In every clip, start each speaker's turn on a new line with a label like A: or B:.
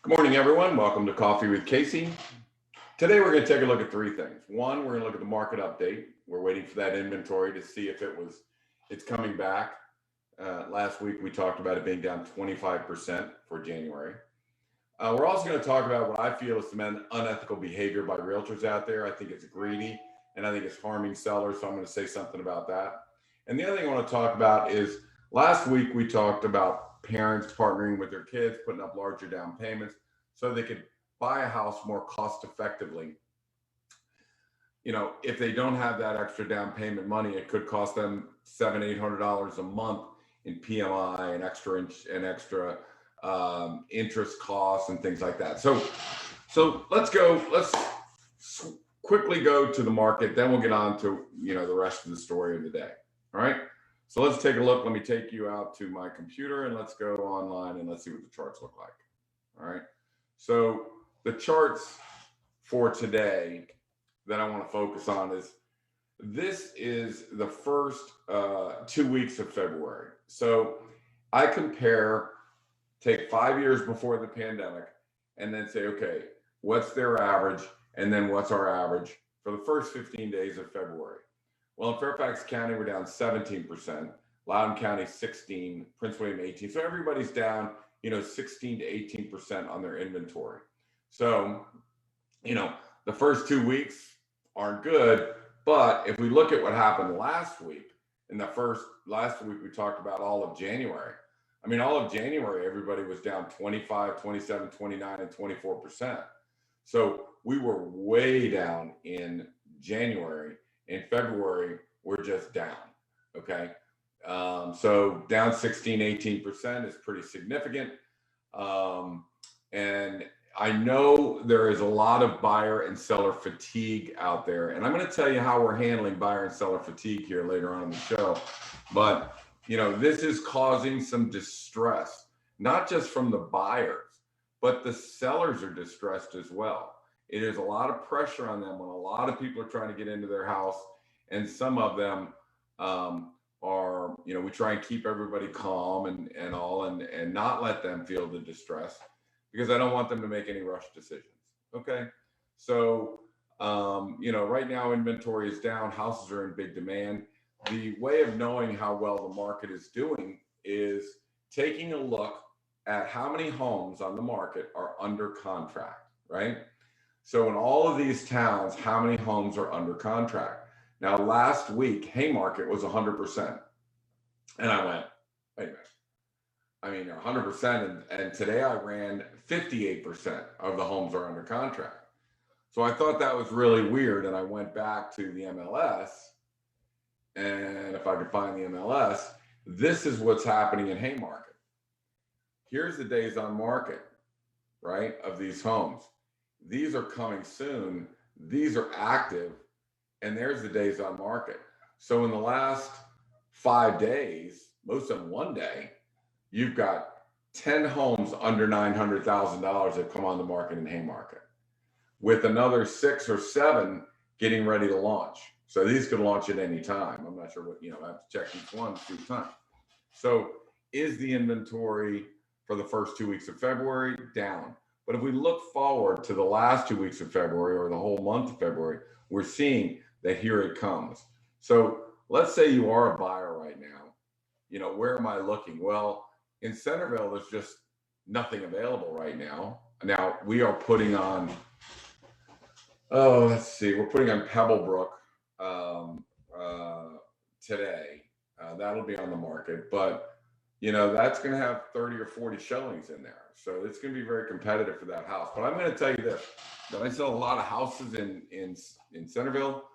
A: Good morning, everyone. Welcome to Coffee with Casey. Today, we're going to take a look at three things. One, we're going to look at the market update. We're waiting for that inventory to see if it's coming back. Last week, we talked about it being down 25% for January. We're also going to talk about what I feel is some unethical behavior by realtors out there. I think it's greedy and I think it's harming sellers. So I'm going to say something about that. And the other thing I want to talk about is last week we talked about parents partnering with their kids, putting up larger down payments so they could buy a house more cost effectively. If they don't have that extra down payment money, it could cost them $700-800 a month in PMI and extra interest costs and things like that. So let's go. Let's quickly go to the market. Then we'll get on to the rest of the story of the day. All right. So let's take a look. Let me take you out to my computer and let's go online and let's see what the charts look like. All right. So the charts for today that I want to focus on is this is the first 2 weeks of February. So I take 5 years before the pandemic and then say, okay, what's their average? And then what's our average for the first 15 days of February? Well, in Fairfax County, we're down 17%, Loudoun County 16%, Prince William 18%. So everybody's down, 16 to 18% on their inventory. So, the first 2 weeks aren't good, but if we look at what happened last week, last week we talked about all of January. I mean, all of January, everybody was down 25, 27, 29, and 24%. So we were way down in January. In February, we're just down, okay? So down 16, 18% is pretty significant. And I know there is a lot of buyer and seller fatigue out there. And I'm going to tell you how we're handling buyer and seller fatigue here later on in the show. But, this is causing some distress, not just from the buyers, but the sellers are distressed as well. It is a lot of pressure on them when a lot of people are trying to get into their house. And some of them are, we try and keep everybody calm and all and not let them feel the distress because I don't want them to make any rush decisions. Okay. So, right now inventory is down. Houses are in big demand. The way of knowing how well the market is doing is taking a look at how many homes on the market are under contract, right? So in all of these towns, how many homes are under contract? Now, last week, Haymarket was 100%. And I went, wait a minute. I mean, 100%. And today I ran 58% of the homes are under contract. So I thought that was really weird. And I went back to the MLS. And if I could find the MLS, this is what's happening in Haymarket. Here's the days on market, right, of these homes. These are coming soon. These are active. And there's the days on market. So in the last 5 days, most of them one day, you've got 10 homes under $900,000 that come on the market in Haymarket, with another 6 or 7 getting ready to launch. So these could launch at any time. I'm not sure what, I have to check each one 2 times. So is the inventory for the first 2 weeks of February down? But if we look forward to the last 2 weeks of February or the whole month of February, we're seeing that here it comes. So let's say you are a buyer right now. Where am I looking? Well, in Centerville, there's just nothing available right now. Now we are putting on, we're putting on Pebblebrook today. That'll be on the market, but that's going to have 30 or 40 showings in there. So it's going to be very competitive for that house. But I'm going to tell you this, that I sell a lot of houses in Centerville.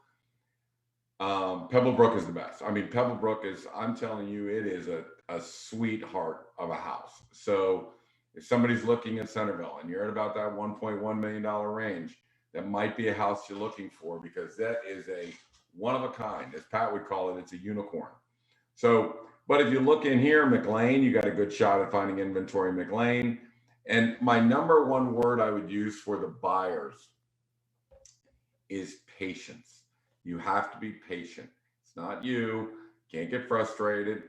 A: Pebblebrook is the best. I mean, Pebblebrook is, I'm telling you, it is a sweetheart of a house. So if somebody's looking at Centerville and you're at about that $1.1 million range, that might be a house you're looking for, because that is a one of a kind, as Pat would call it. It's a unicorn. So, but if you look in here, McLean, you got a good shot at finding inventory in McLean. And my number one word I would use for the buyers is patience. You have to be patient. It's not you. Can't get frustrated.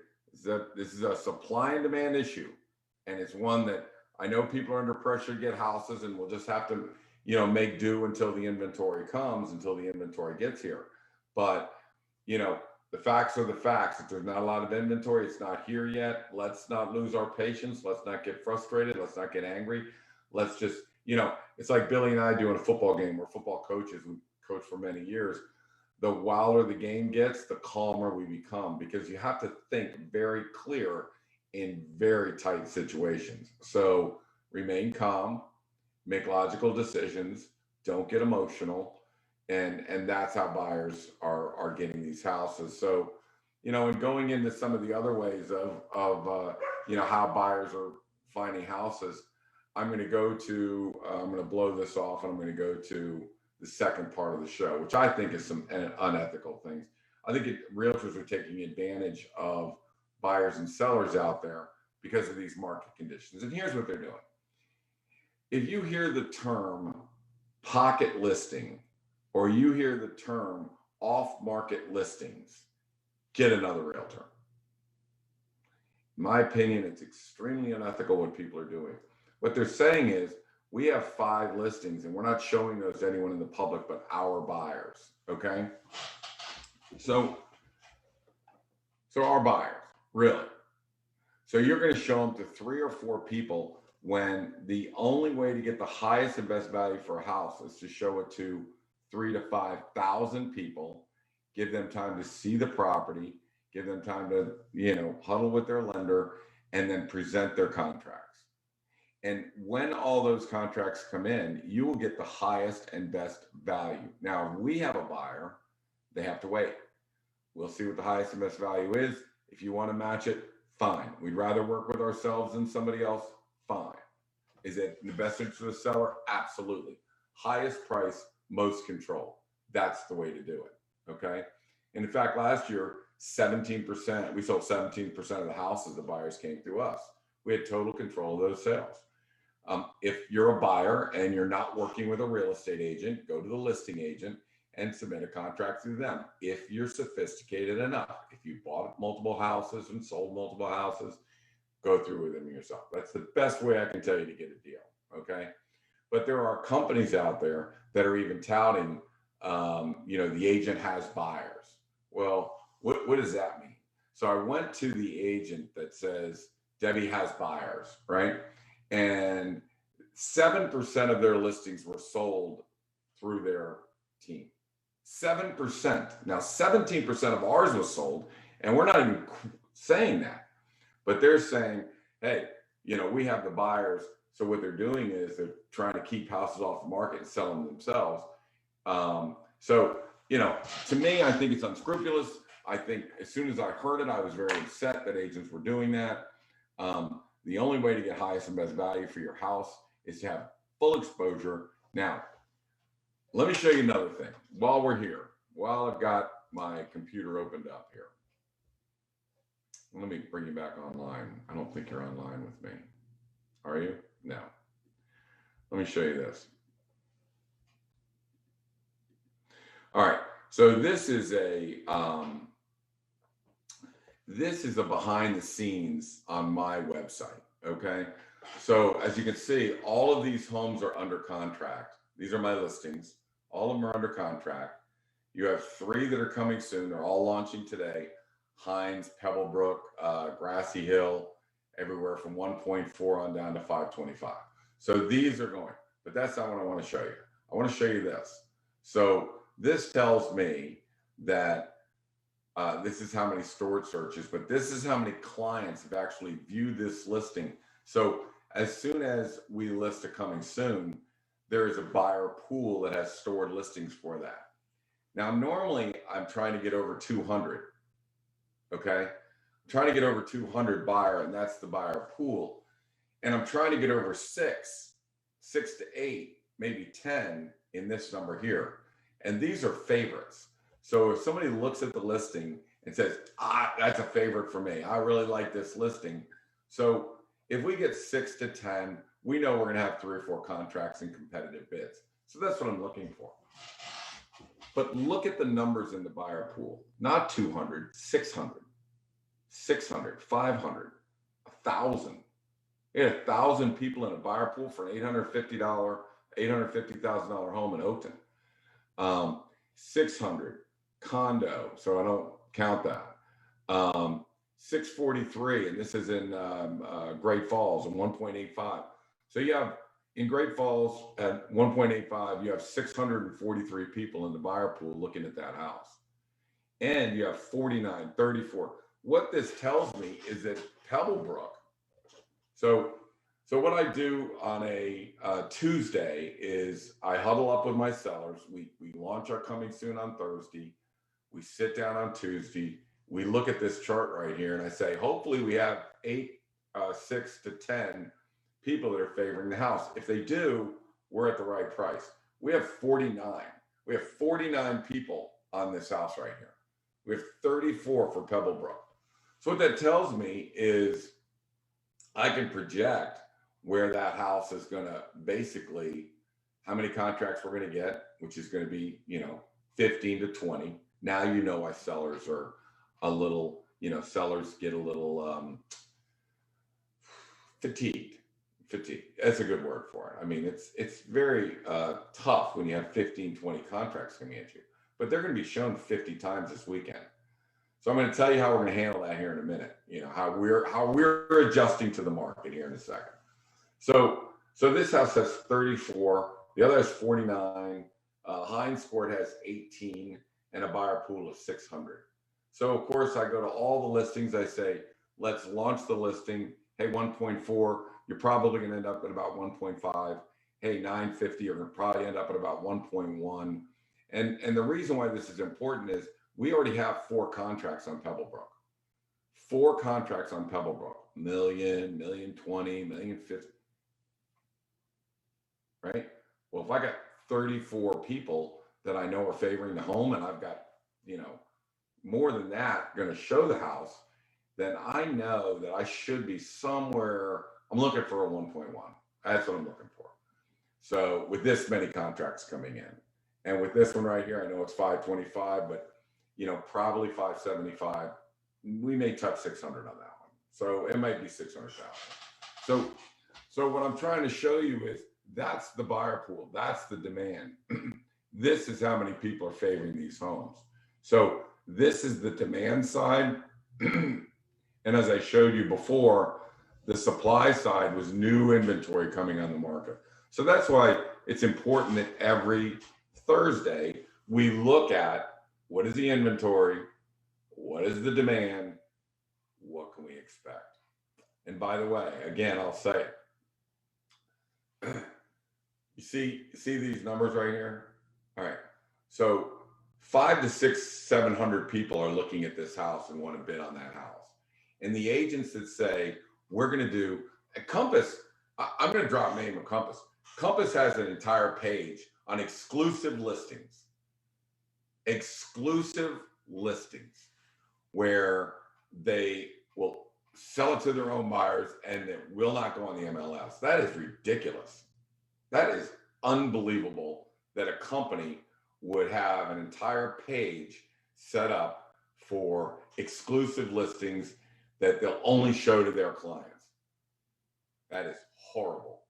A: This is a supply and demand issue. And it's one that I know people are under pressure to get houses, and we'll just have to, you know, make do until the inventory comes, until the inventory gets here. But, you know, the facts are the facts. If there's not a lot of inventory, it's not here yet. Let's not lose our patience. Let's not get frustrated. Let's not get angry. Let's just, you know, it's like Billy and I doing a football game. We're football coaches. We coached for many years. The wilder the game gets, the calmer we become, because you have to think very clear in very tight situations. So remain calm, make logical decisions, don't get emotional, and that's how buyers are getting these houses. So, you know, and going into some of the other ways of you know, how buyers are finding houses, I'm going to go to I'm going to blow this off, and I'm going to go to the second part of the show, which I think is some unethical things. I think realtors are taking advantage of buyers and sellers out there because of these market conditions. And here's what they're doing. If you hear the term pocket listing, or you hear the term off market listings, get another realtor. In my opinion, it's extremely unethical what people are doing. What they're saying is, we have 5 listings and we're not showing those to anyone in the public but our buyers. Okay. So our buyers, really. So you're going to show them to 3 or 4 people, when the only way to get the highest and best value for a house is to show it to 3,000 to 5,000 people, give them time to see the property, give them time to, you know, huddle with their lender, and then present their contracts. And when all those contracts come in, you will get the highest and best value. Now, if we have a buyer, they have to wait. We'll see what the highest and best value is. If you want to match it, fine. We'd rather work with ourselves than somebody else. Fine. Is it in the best interest of the seller? Absolutely. Highest price, most control. That's the way to do it. Okay. And in fact, last year, 17%, we sold 17% of the houses the buyers came through us. We had total control of those sales. If you're a buyer and you're not working with a real estate agent, go to the listing agent and submit a contract through them. If you're sophisticated enough, if you bought multiple houses and sold multiple houses, go through with them yourself. That's the best way I can tell you to get a deal. Okay. But there are companies out there that are even touting, you know, the agent has buyers. Well, what does that mean? So I went to the agent that says Debbie has buyers, right? And 7% of their listings were sold through their team. 7%. Now, 17% of ours was sold, and we're not even saying that, but they're saying, hey, you know, we have the buyers. So what they're doing is they're trying to keep houses off the market and sell them themselves. So, you know, to me, I think it's unscrupulous. I think as soon as I heard it, I was very upset that agents were doing that. The only way to get highest and best value for your house is to have full exposure. Now, let me show you another thing while we're here, while I've got my computer opened up here. Let me bring you back online. I don't think you're online with me. Are you? No. Let me show you this. All right. So this is a behind the scenes on my website. Okay. So as you can see, all of these homes are under contract. These are my listings. All of them are under contract. You have 3 that are coming soon. They're all launching today. Hines, Pebblebrook, Grassy Hill, everywhere from 1.4 on down to 525. So these are going, but that's not what I want to show you. I want to show you this. So this tells me that this is how many stored searches, but this is how many clients have actually viewed this listing. So as soon as we list a coming soon, there is a buyer pool that has stored listings for that. Now, normally I'm trying to get over 200. Okay. I'm trying to get over 200 buyer, and that's the buyer pool. And I'm trying to get over 6 to 8, maybe 10 in this number here. And these are favorites. So if somebody looks at the listing and says, that's a favorite for me, I really like this listing. So if we get 6 to 10, we know we're going to have 3 or 4 contracts and competitive bids. So that's what I'm looking for. But look at the numbers in the buyer pool, not 200, 600, 500, 1,000. We had 1,000 people in a buyer pool for an $850,000 home in Oakton. 600 condo, so I don't count that. 643, and this is in Great Falls, and 1.85. So you have in Great Falls at 1.85, you have 643 people in the buyer pool looking at that house, and you have 49, 34. What this tells me is that Pebblebrook. So what I do on a Tuesday is I huddle up with my sellers. We launch our coming soon on Thursday. We sit down on Tuesday. We look at this chart right here, and I say, hopefully we have 6 to 10 people that are favoring the house. If they do, we're at the right price. We have 49. We have 49 people on this house right here. We have 34 for Pebblebrook. So what that tells me is I can project where that house is going to basically, how many contracts we're going to get, which is going to be, 15 to 20. Now you know why sellers are a little, sellers get a little fatigued. That's a good word for it. I mean, it's very tough when you have 15, 20 contracts coming at you, but they're going to be shown 50 times this weekend. So I'm going to tell you how we're going to handle that here in a minute. How we're adjusting to the market here in a second. So this house has 34. The other has 49. Hines Court has 18, and a buyer pool of 600. So of course I go to all the listings. I say, let's launch the listing. Hey, 1.4. You're probably going to end up at about 1.5. Hey, 950. You're going to probably end up at about 1.1. And the reason why this is important is we already have 4 contracts on Pebblebrook. 4 contracts on Pebblebrook. $1,000,000, $1,020,000, $1,050,000. Right? Well, if I got 34 people that I know are favoring the home, and I've got, more than that going to show the house, then I know that I should be somewhere. I'm looking for a 1.1. That's what I'm looking for. So with this many contracts coming in, and with this one right here, I know it's 525, but probably 575. We may touch 600 on that one. So it might be 600,000. So what I'm trying to show you is that's the buyer pool. That's the demand. This is how many people are favoring these homes. So this is the demand side. And as I showed you before, the supply side was new inventory coming on the market. So that's why it's important that every Thursday we look at what is the inventory, what is the demand, what can we expect. And by the way, again, I'll say it. You see these numbers right here? All right. So 500 to 600, 700 people are looking at this house and want to bid on that house. And the agents that say, we're going to do a Compass, I'm going to drop name of Compass. Compass has an entire page on exclusive listings where they will sell it to their own buyers and it will not go on the MLS. That is ridiculous. That is unbelievable that a company would have an entire page set up for exclusive listings that they'll only show to their clients. That is horrible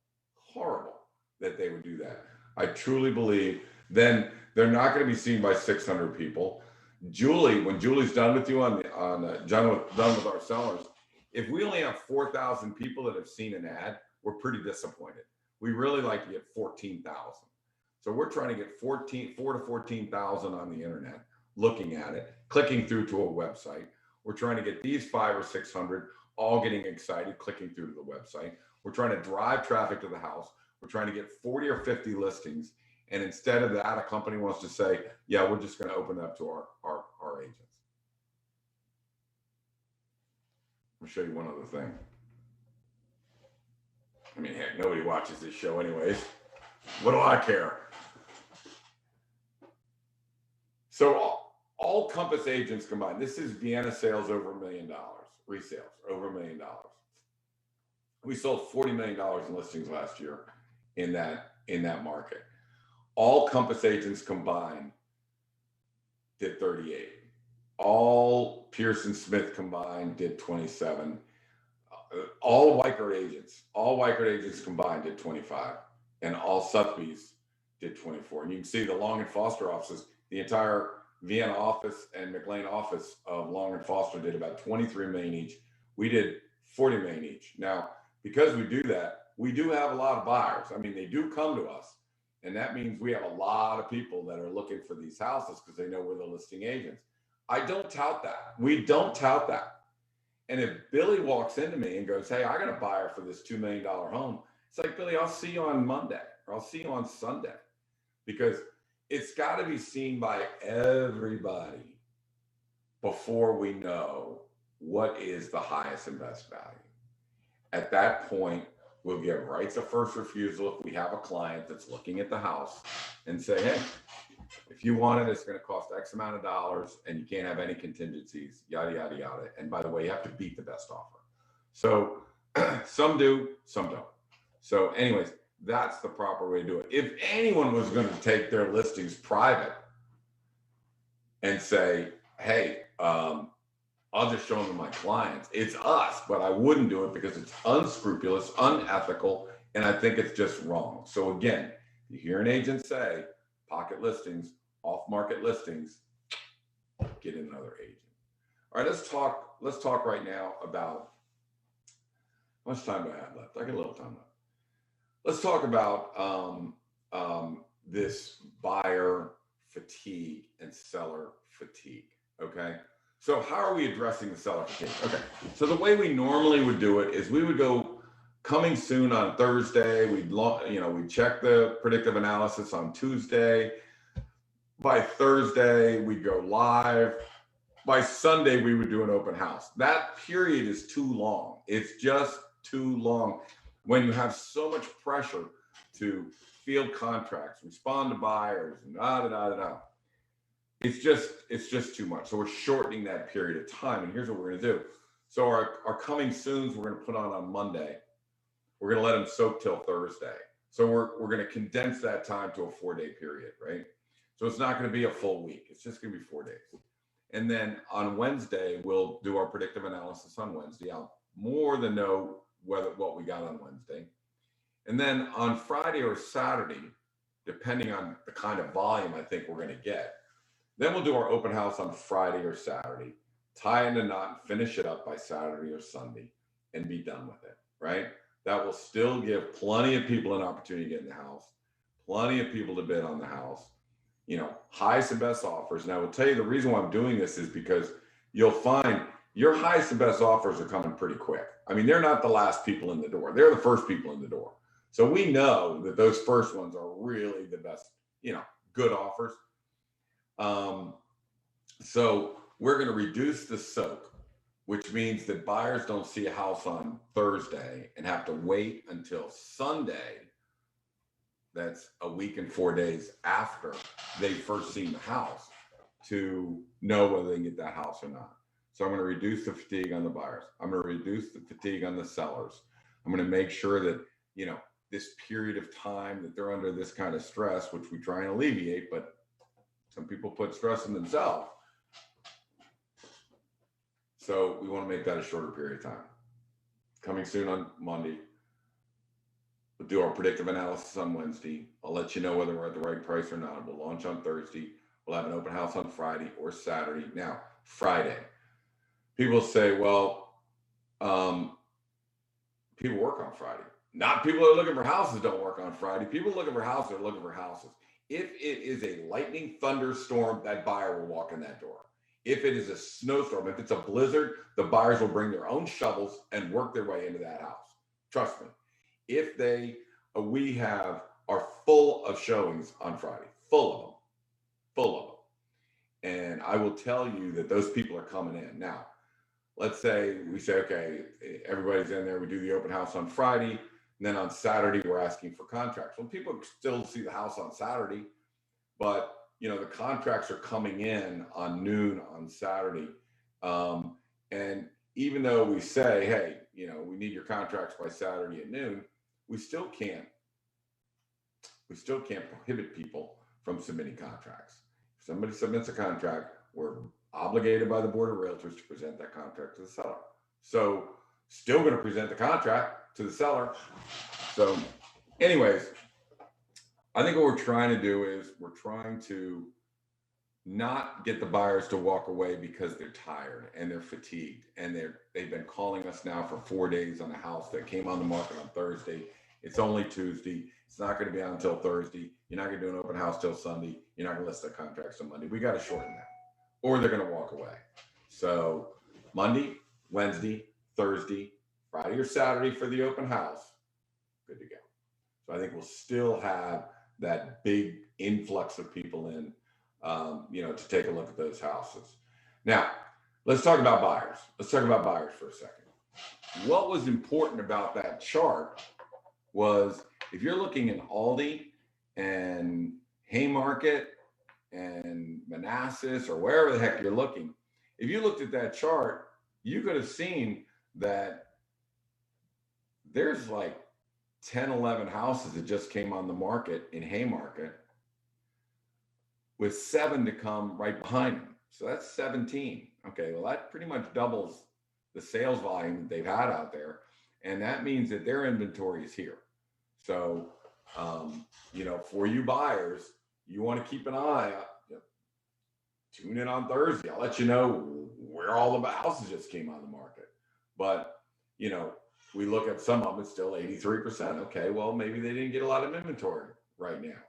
A: that they would do that. I truly believe then they're not going to be seen by 600 people. Julie, when Julie's done with you done with our sellers, if we only have 4,000 people that have seen an ad, we're pretty disappointed. We really like to get 14,000. So we're trying to get 4 to 14,000 on the internet, looking at it, clicking through to a website. We're trying to get these 500 or 600 all getting excited, clicking through to the website. We're trying to drive traffic to the house. We're trying to get 40 or 50 listings. And instead of that, a company wants to say, yeah, we're just going to open up to our agents. I'll show you one other thing. I mean, heck, nobody watches this show anyways. What do I care? So all Compass agents combined, this is Vienna sales over $1 million, resales over $1 million. We sold $40 million in listings last year in that market. All Compass agents combined did 38. All Pearson Smith combined did 27. all white coat agents combined did 25, and all Sotheby's did 24. And you can see the Long and Foster offices, the entire Vienna office and McLean office of Long and Foster did about 23 million each. We did 40 million each. Now, because we do that, we do have a lot of buyers. I mean, they do come to us, and that means we have a lot of people that are looking for these houses because they know we're the listing agents. I don't tout that. We don't tout that. And if Billy walks into me and goes, hey, I got a buyer for this $2 million home, it's like, Billy, I'll see you on Monday, or I'll see you on Sunday, because it's got to be seen by everybody before we know what is the highest and best value. At that point, we'll give rights of first refusal if we have a client that's looking at the house and say, hey, if you want it, it's going to cost X amount of dollars, and you can't have any contingencies, yada, yada, yada. And by the way, you have to beat the best offer. So some do, some don't. So anyways, that's the proper way to do it. If anyone was going to take their listings private and say, hey, I'll just show them to my clients, it's us, but I wouldn't do it because it's unscrupulous, unethical, and I think it's just wrong. So again, you hear an agent say, pocket listings, off-market listings, get another agent. All right, let's talk right now about, how much time do I have left? I got a little time left. Let's talk about this buyer fatigue and seller fatigue, okay? So how are we addressing the seller fatigue? Okay, so the way we normally would do it is we would go coming soon on Thursday. We'd check the predictive analysis on Tuesday. By Thursday, we'd go live. By Sunday, we would do an open house. That period is too long. It's just too long. When you have so much pressure to field contracts, respond to buyers, and it's just too much. So we're shortening that period of time. And here's what we're going to do. So our coming soons, we're going to put on Monday. We're going to let them soak till Thursday. So we're going to condense that time to a 4-day period, right? So it's not going to be a full week. It's just going to be 4 days. And then on Wednesday, we'll do our predictive analysis on Wednesday. I'll more than know what we got on Wednesday. And then on Friday or Saturday, depending on the kind of volume I think we're going to get, then we'll do our open house on Friday or Saturday, tie in a knot and finish it up by Saturday or Sunday and be done with it, right? That will still give plenty of people an opportunity to get in the house, plenty of people to bid on the house, highest and best offers. And I will tell you the reason why I'm doing this is because you'll find your highest and best offers are coming pretty quick. I mean, they're not the last people in the door. They're the first people in the door. So we know that those first ones are really the best, good offers. So we're going to reduce the soak, which means that buyers don't see a house on Thursday and have to wait until Sunday. That's a week and 4 days after they've first seen the house to know whether they can get that house or not. So I'm going to reduce the fatigue on the buyers. I'm going to reduce the fatigue on the sellers. I'm going to make sure that, this period of time that they're under this kind of stress, which we try and alleviate, but some people put stress on themselves. So we want to make that a shorter period of time. Coming soon on Monday. We'll do our predictive analysis on Wednesday. I'll let you know whether we're at the right price or not. We'll launch on Thursday. We'll have an open house on Friday or Saturday. Now, Friday. People say, well, people work on Friday. Not people that are looking for houses don't work on Friday. People looking for houses are looking for houses. If it is a lightning thunderstorm, that buyer will walk in that door. If it is a snowstorm, if it's a blizzard, the buyers will bring their own shovels and work their way into that house. Trust me. If we are full of showings on Friday, full of them. And I will tell you that those people are coming in. Now, let's say we say, okay, everybody's in there. We do the open house on Friday. And then on Saturday, we're asking for contracts. Well, people still see the house on Saturday, but the contracts are coming in on noon on Saturday. And even though we say, hey, we need your contracts by Saturday at noon, we still can't prohibit people from submitting contracts. If somebody submits a contract, we're obligated by the Board of Realtors to present that contract to the seller. So still going to present the contract to the seller. So anyways, I think what we're trying to do is we're trying to not get the buyers to walk away because they're tired and they're fatigued and they've been calling us now for 4 days on a house that came on the market on Thursday. It's only Tuesday. It's not going to be on until Thursday. You're not going to do an open house till Sunday. You're not going to list the contracts on Monday. We got to shorten that, or they're going to walk away. So Monday, Wednesday, Thursday, Friday or Saturday for the open house, good to go. So I think we'll still have that big influx of people in, to take a look at those houses. Now, let's talk about buyers. Let's talk about buyers for a second. What was important about that chart was if you're looking in Aldi and Haymarket and Manassas or wherever the heck you're looking, if you looked at that chart, you could have seen that there's like 10, 11 houses that just came on the market in Haymarket with 7 to come right behind them. So that's 17. Okay, well, that pretty much doubles the sales volume that they've had out there. And that means that their inventory is here. So, for you buyers, you want to keep an eye out. Tune in on Thursday. I'll let you know where all the houses just came on the market. But, we look at some of them, it's still 83%. Okay, well, maybe they didn't get a lot of inventory right now,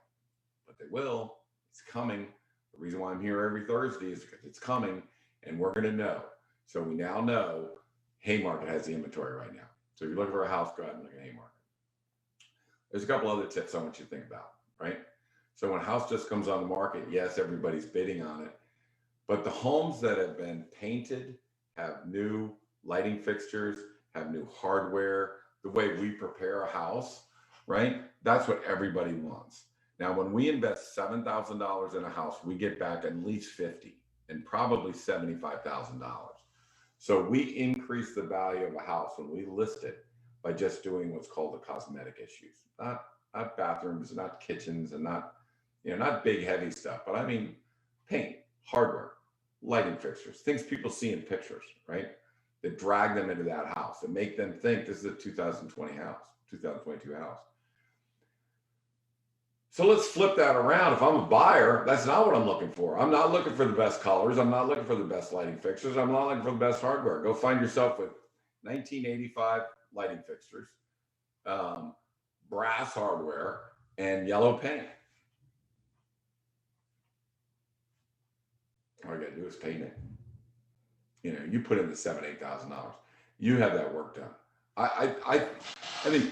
A: but they will. It's coming. The reason why I'm here every Thursday is because it's coming and we're going to know. So we now know Haymarket has the inventory right now. So if you're looking for a house, go ahead and look at Haymarket. There's a couple other tips I want you to think about, right? So when a house just comes on the market, yes, everybody's bidding on it, but the homes that have been painted have new lighting fixtures, have new hardware, the way we prepare a house, right? That's what everybody wants. Now, when we invest $7,000 in a house, we get back at least $50,000 and probably $75,000. So we increase the value of a house when we list it by just doing what's called the cosmetic issues, not bathrooms, not kitchens, and not big heavy stuff, but I mean paint, hardware, lighting fixtures, things people see in pictures, right? That drag them into that house and make them think this is a 2022 house. So let's flip that around. If I'm a buyer, that's not what I'm looking for. I'm not looking for the best colors. I'm not looking for the best lighting fixtures. I'm not looking for the best hardware. Go find yourself with 1985 lighting fixtures, brass hardware, and yellow paint. All you gotta do is paint it. You put in the $7,000, $8,000. You have that work done. I mean,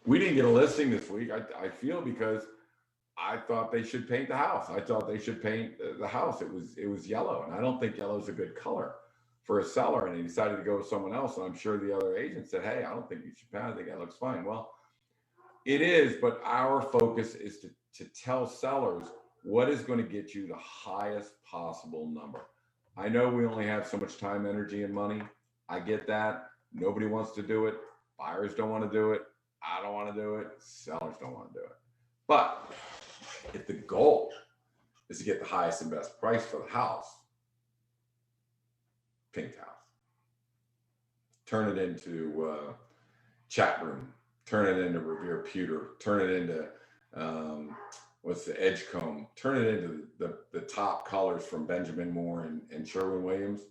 A: we didn't get a listing this week. I feel because I thought they should paint the house. I thought they should paint the house. It was yellow, and I don't think yellow is a good color for a seller. And he decided to go with someone else. And I'm sure the other agent said, "Hey, I don't think you should paint. I think that looks fine." Well, it is, but our focus is to tell sellers what is going to get you the highest possible number. I know we only have so much time, energy, and money. I get that. Nobody wants to do it. Buyers don't want to do it. I don't want to do it. Sellers don't want to do it. But if the goal is to get the highest and best price for the house, paint the house. Turn it into chat room. Turn it into Revere pewter. Turn it into what's the Edgecomb? Turn it into the top colors from Benjamin Moore and Sherwin-Williams,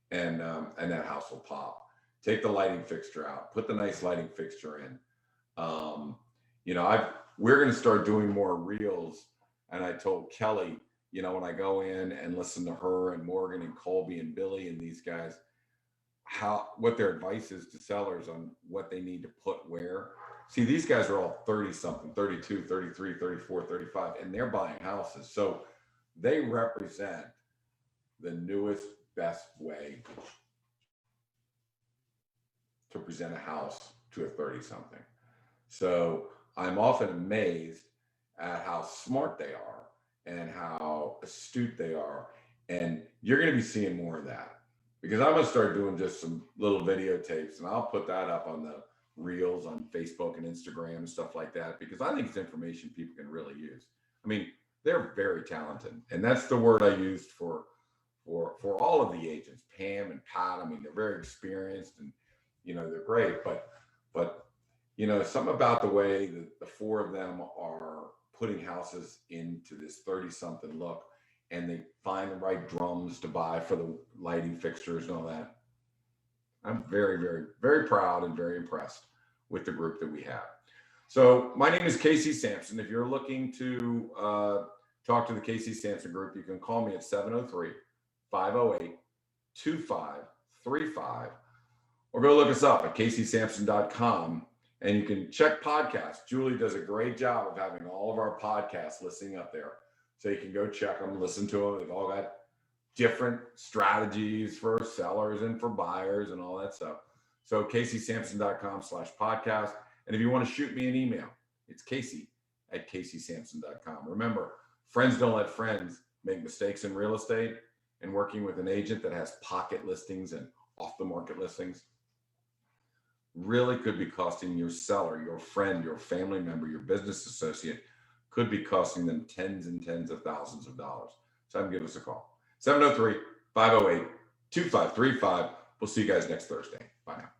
A: and that house will pop. Take the lighting fixture out. Put the nice lighting fixture in. We're going to start doing more reels. And I told Kelly, when I go in and listen to her and Morgan and Colby and Billy and these guys, what their advice is to sellers on what they need to put where. See, these guys are all 30 something, 32, 33, 34, 35, and they're buying houses. So they represent the newest, best way to present a house to a 30 something. So I'm often amazed at how smart they are and how astute they are. And you're going to be seeing more of that, because I'm going to start doing just some little videotapes, and I'll put that up on the reels on Facebook and Instagram and stuff like that, because I think it's information people can really use. I mean, they're very talented, and that's the word I used for all of the agents, Pam and Pat. I mean, they're very experienced, and they're great, but something about the way that the four of them are putting houses into this 30-something look, and they find the right drums to buy for the lighting fixtures and all that. I'm very, very, very proud and very impressed with the group that we have. So my name is Casey Samson. If you're looking to talk to the Casey Samson Group, you can call me at 703-508-2535, or go look us up at CaseySamson.com, and you can check podcasts. Julie does a great job of having all of our podcasts listing up there. So you can go check them, listen to them. They've all got different strategies for sellers and for buyers and all that stuff. So CaseySamson.com/podcast. And if you want to shoot me an email, it's Casey@CaseySamson.com. Remember, friends don't let friends make mistakes in real estate, and working with an agent that has pocket listings and off the market listings really could be costing your seller, your friend, your family member, your business associate, could be costing them tens and tens of thousands of dollars. So have them give us a call. 703-508-2535. We'll see you guys next Thursday. Bye now.